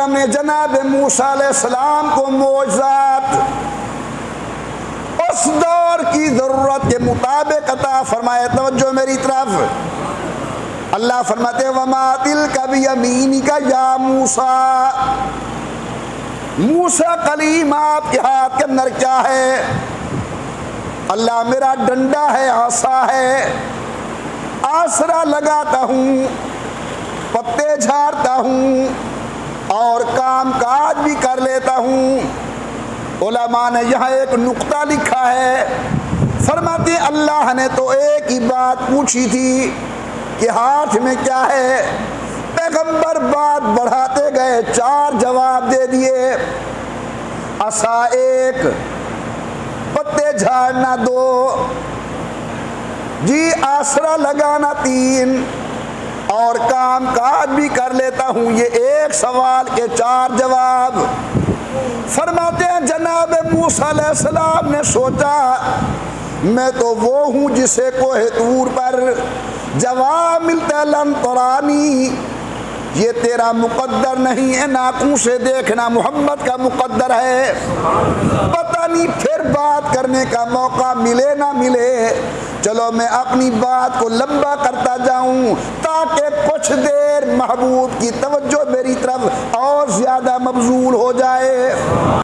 عالم نے جناب موسیٰ علیہ السلام کو معجزات اس دور کی ضرورت کے مطابق عطا فرمائے. توجہ میری طرف. اللہ فرماتے وما تلک بیمینک یا موسیٰ. موسیٰ کلیم آپ کے ہاتھ کے اندر کیا ہے؟ اللہ میرا ڈنڈا ہے، عصا ہے، آسرا لگاتا ہوں، پتے جھاڑتا ہوں اور کام کاج بھی کر لیتا ہوں. علماء نے یہاں ایک نقطہ لکھا ہے، فرماتے ہیں اللہ نے تو ایک ہی بات پوچھی تھی کہ ہاتھ میں کیا ہے. پیغمبر بات بڑھاتے گئے، 4 جواب دے دیے. عصا 1، پتے جھاڑنا 2، جی آسرا لگانا 3، اور کام کاج بھی کر لیتا ہوں. یہ ایک سوال کے 4 جواب. فرماتے ہیں جناب موسیٰ علیہ السلام نے سوچا میں تو وہ ہوں جسے کوہ طور پر جواب ملتا ہے لن ترانی، یہ تیرا مقدر نہیں ہے، ناکوں سے دیکھنا محمد کا مقدر ہے. پتہ نہیں پھر بات کرنے کا موقع ملے نہ ملے. چلو میں اپنی بات کو لمبا کرتا جاؤں تاکہ کچھ دیر محبوب کی توجہ میری طرف اور زیادہ مبذول ہو جائے.